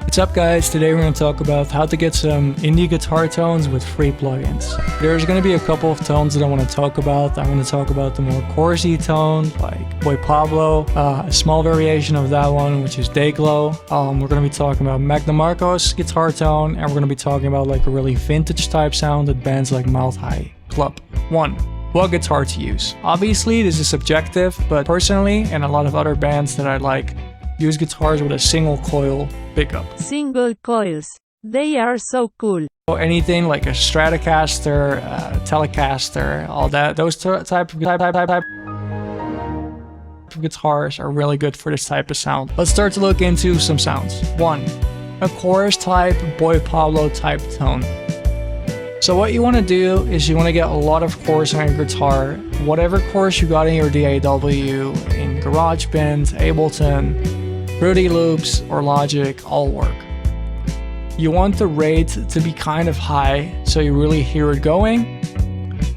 What's up guys, today we're going to talk about how to get some indie guitar tones with free plugins. There's going to be a couple of tones that I want to talk about. I want to talk about the more chorusy tone like Boy Pablo, a small variation of that one which is Dayglow. We're going to be talking about Mac DeMarco's guitar tone, and we're going to be talking about like a really vintage type sound that bands like Mouth High Club. 1. What guitar to use? Obviously this is subjective, but personally and a lot of other bands that I like use guitars with a single coil pickup. Single coils. They are so cool. So anything like a Stratocaster, Telecaster, all that, those type of guitars are really good for this type of sound. Let's start to look into some sounds. 1. A chorus type, Boy Pablo type tone. So what you want to do is you want to get a lot of chorus on your guitar. Whatever chorus you got in your DAW, in GarageBand, Ableton, Fruity Loops, or Logic, all work. You want the rate to be kind of high so you really hear it going,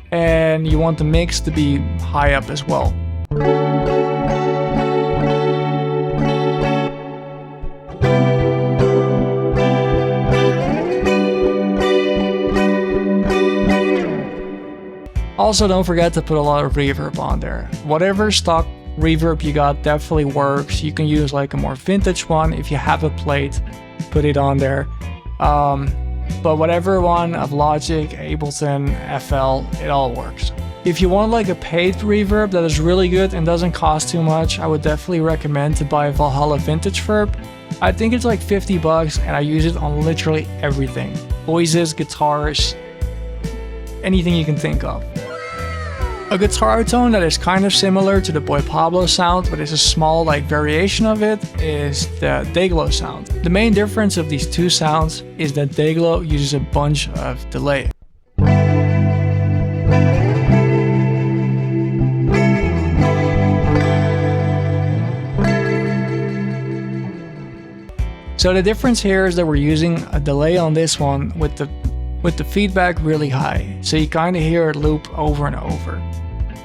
and you want the mix to be high up as well. Also, don't forget to put a lot of reverb on there. Whatever stock reverb you got definitely works. You can use like a more vintage one. If you have a plate, put it on there. But whatever one of Logic, Ableton, FL, it all works. If you want like a paid reverb that is really good and doesn't cost too much, I would definitely recommend to buy a Valhalla Vintage Verb. I think it's like 50 bucks and I use it on literally everything. Voices, guitars, anything you can think of. A guitar tone that is kind of similar to the Boy Pablo sound, but is a small like variation of it, is the Dayglow sound. The main difference of these two sounds is that Dayglow uses a bunch of delay. So the difference here is that we're using a delay on this one with the feedback really high, so you kind of hear it loop over and over.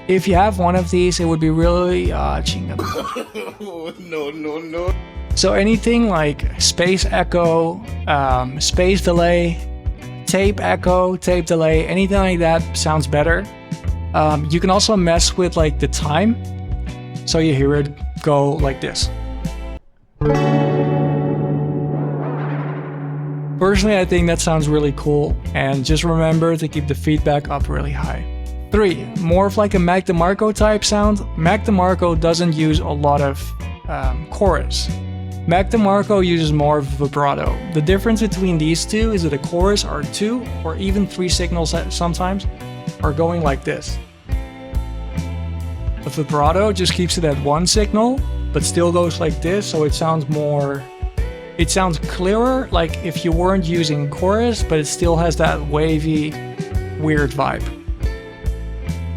If you have one of these, it would be really no. So anything like space echo, space delay, tape echo, tape delay, anything like that sounds better. You can also mess with like the time, so you hear it go like this. Personally, I think that sounds really cool, and just remember to keep the feedback up really high. 3. More of like a Mac DeMarco type sound. Mac DeMarco doesn't use a lot of chorus. Mac DeMarco uses more of vibrato. The difference between these two is that the chorus are 2 or even 3 signals sometimes are going like this. The vibrato just keeps it at 1 signal, but still goes like this, so it sounds more... It sounds clearer, like if you weren't using chorus, but it still has that wavy, weird vibe.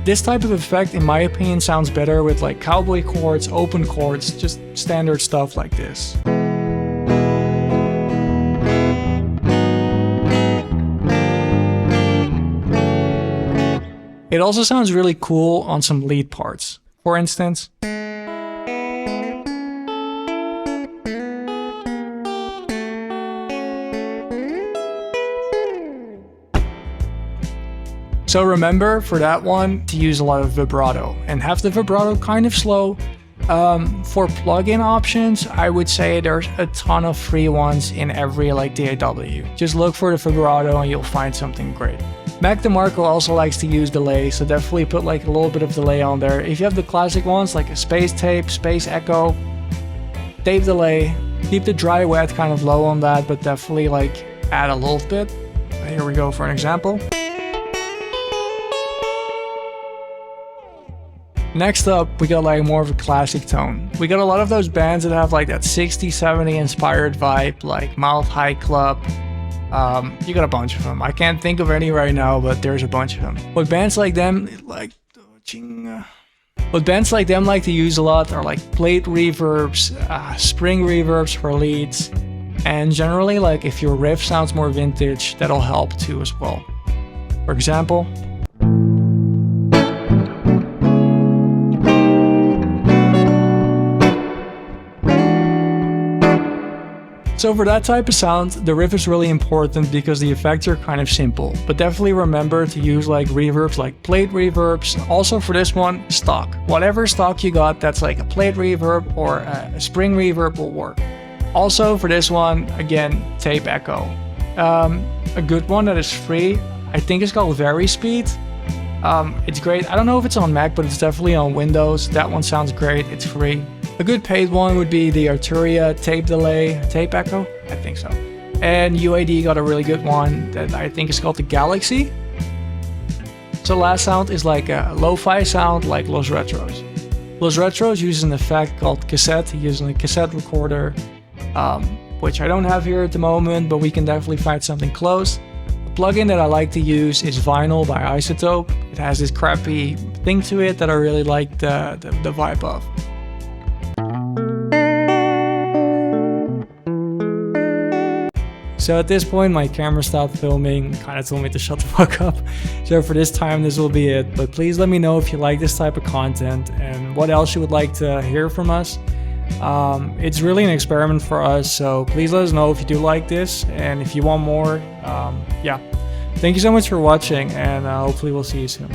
This type of effect, in my opinion, sounds better with like cowboy chords, open chords, just standard stuff like this. It also sounds really cool on some lead parts. For instance, so remember for that one to use a lot of vibrato and have the vibrato kind of slow. For plugin options, I would say there's a ton of free ones in every like DAW. Just look for the vibrato and you'll find something great. Mac DeMarco also likes to use delay, so definitely put like a little bit of delay on there. If you have the classic ones like a space tape, space echo, tape delay, keep the dry wet kind of low on that, but definitely like add a little bit. Here we go for an example. Next up, we got like more of a classic tone. We got a lot of those bands that have like that 60s, 70s inspired vibe, like Mouth High Club. You got a bunch of them. I can't think of any right now, but there's a bunch of them. What bands like them like to use a lot are like plate reverbs, spring reverbs for leads, and generally like if your riff sounds more vintage, that'll help too as well. For example, So for that type of sound, the riff is really important because the effects are kind of simple, but definitely remember to use like reverbs like plate reverbs. Also for this one, stock. Whatever stock you got that's like a plate reverb or a spring reverb will work. Also for this one, again, tape echo. A good one that is free, I think it's called Speed. It's great. I don't know if it's on Mac, but it's definitely on Windows. That one sounds great. It's free. A good paid one would be the Arturia tape delay, tape echo. I think so. And UAD got a really good one that I think is called the Galaxy. So last sound is like a lo-fi sound like Los Retros. Los Retros uses an effect called cassette, using a cassette recorder, which I don't have here at the moment, but we can definitely find something close. The plugin that I like to use is Vinyl by Isotope. It has this crappy thing to it that I really like the vibe of. So at this point my camera stopped filming, kind of told me to shut the fuck up. So for this time this will be it, but please let me know if you like this type of content and what else you would like to hear from us. It's really an experiment for us, so please let us know if you do like this and if you want more. Yeah, thank you so much for watching, and hopefully we'll see you soon.